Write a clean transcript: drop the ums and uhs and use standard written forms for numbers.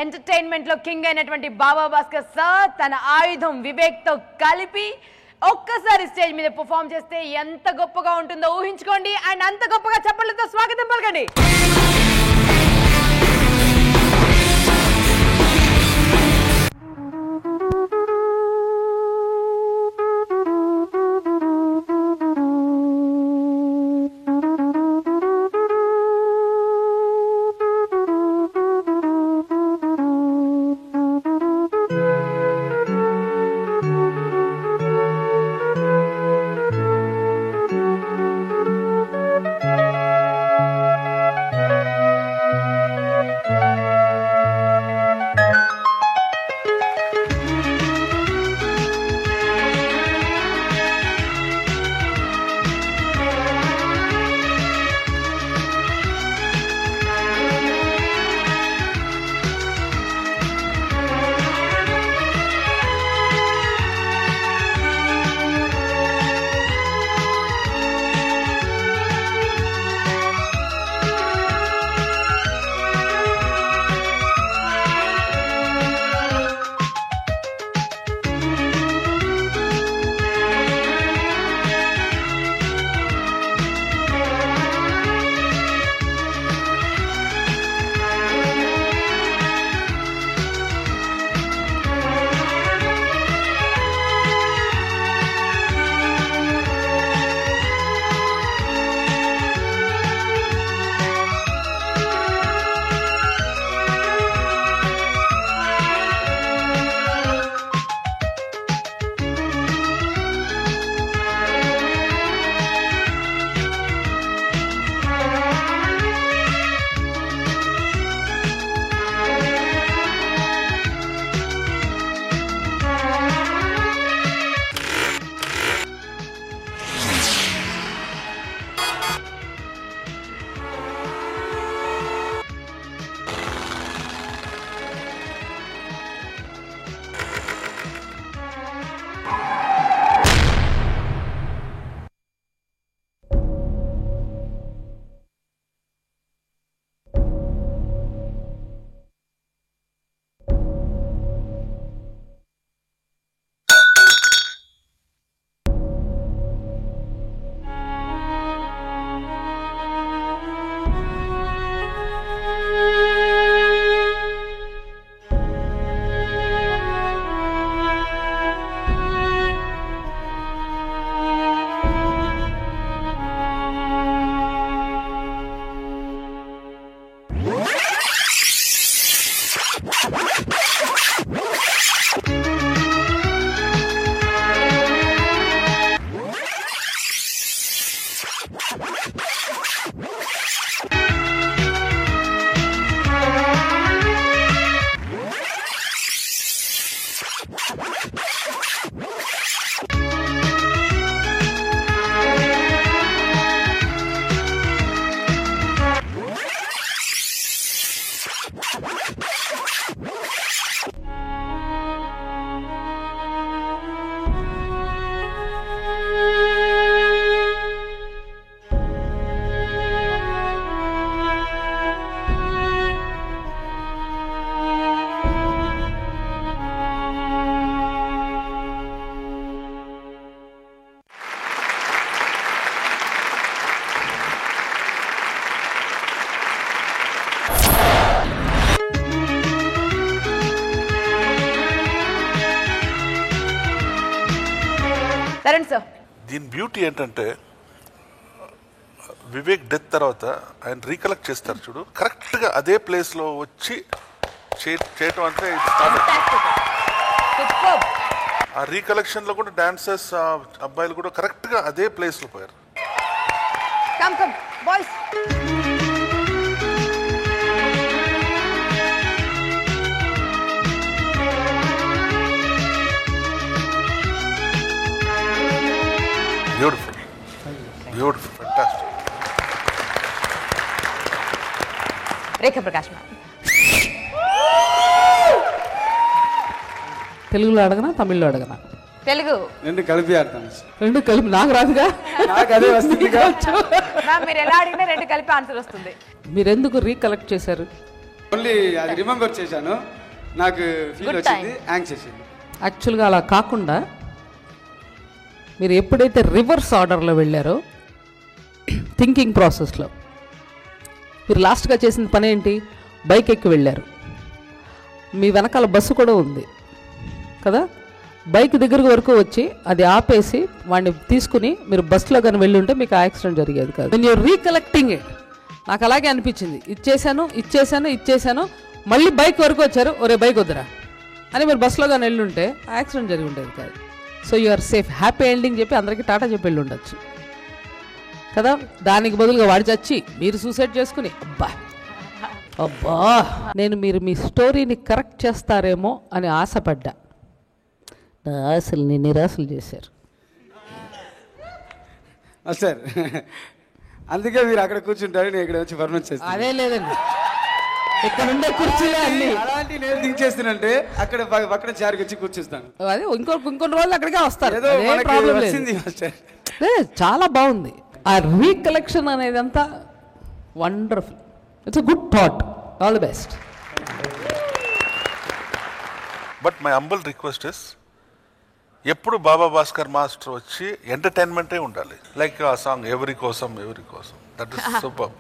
Entertainment లో king అయినటువంటి బాబా Bhaskar sir తన ఆయుధం వివేక్ తో కలిపి ఒక్కసారి స్టేజ్ మీద పర్ఫామ్ చేస్తే ఎంత గొప్పగా ఉంటుందో ఊహించుకోండి. అండ్ అంత గొప్పగా చప్పట్లతో స్వాగతం పలకండి. దీని బ్యూటీ ఏంటంటే వివేక్ డెత్ తర్వాత ఆయన రీకలెక్ట్ చేస్తారు చూడు, కరెక్ట్గా అదే ప్లేస్లో వచ్చి చేయటం అంటే ఆ రీకలెక్షన్లో కూడా డాన్సర్స్ అబ్బాయిలు కూడా కరెక్ట్గా అదే ప్లేస్లో పోయారు. Beautiful, beautiful, fantastic. రేఖా ప్రకాష్ మ్యామ్, తెలుగులో అడగనా తమిళ్లో అడగనా? తెలుగు రెండు కలిపి ఆడతాను. రెండు కలిపి నాకు రాదుగా, నాకు అదే వస్తుంది. మ్యామ్ మీరు ఎలా అడిగినా రెండు కలిపి ఆన్సర్ వస్తుంది. మీరు ఎందుకు రీకలెక్ట్ చేశారు? ఓన్లీ అది రిమెంబర్ చేశాను, నాకు ఫీల్ Good వచ్చింది, time. యాంగ్ చేసింది. యాక్చువల్గా అలా కాకుండా మీరు ఎప్పుడైతే రివర్స్ ఆర్డర్లో వెళ్ళారో థింకింగ్ ప్రాసెస్లో మీరు లాస్ట్గా చేసిన పని ఏంటి? బైక్ ఎక్కి వెళ్ళారు, మీ వెనకాల బస్సు కూడా ఉంది కదా, బైక్ దగ్గరకు వరకు వచ్చి అది ఆపేసి వాడిని తీసుకుని మీరు బస్సులో కానీ వెళ్ళి ఉంటే మీకు యాక్సిడెంట్ జరిగేది కాదు. నేను రీకలెక్టింగ్ ఇట్, నాకు అలాగే అనిపించింది, ఇచ్చేసాను, మళ్ళీ బైక్ వరకు వచ్చారు, ఒరే బైక్ వద్దురా అని మీరు బస్సులో కానీ వెళ్ళి ఉంటే యాక్సిడెంట్ జరిగి ఉండేది కాదు. So you are safe, happy ending చెప్పి అందరికీ టాటా చెప్పి వెళ్ళి ఉండొచ్చు కదా. దానికి బదులుగా వాడి చచ్చి మీరు సూసైడ్ చేసుకుని అబ్బా నేను మీరు మీ స్టోరీని కరెక్ట్ చేస్తారేమో అని ఆశపడ్డా, నా ఆశల్ని నిరాశలు చేశారు. సార్ అందుకే మీరు అక్కడ కూర్చుంటారు, నేను ఇక్కడ వచ్చి పర్ఫార్మెన్స్ చేస్తాను. అదే లేదండి, ఇక్కడ ఉండే కుర్చీలే అన్ని అలాంటి నేను థింక్ చేస్తున్నంటే అక్కడ పక్కన చైర్కి వచ్చి కూర్చోస్తాను. అదే ఇంకొన్ని రోజులు అక్కడికే వస్తారు, ఏదో అదే మనకి ప్రాబ్లం లేదు. వచ్చింది మాస్టర్. చాలా బాగుంది ఆ రీకలెక్షన్ అనేది అంతా wonderful. It's a good thought, all the best. But my humble request is, ఎప్పుడు బాబా భాస్కర్ మాస్టర్ వచ్చి ఎంటర్టైన్మెంటే ఉండాలి. లైక్ ఆ సాంగ్ ఎవరి కోసం, దట్ ఇస్ సూపర్.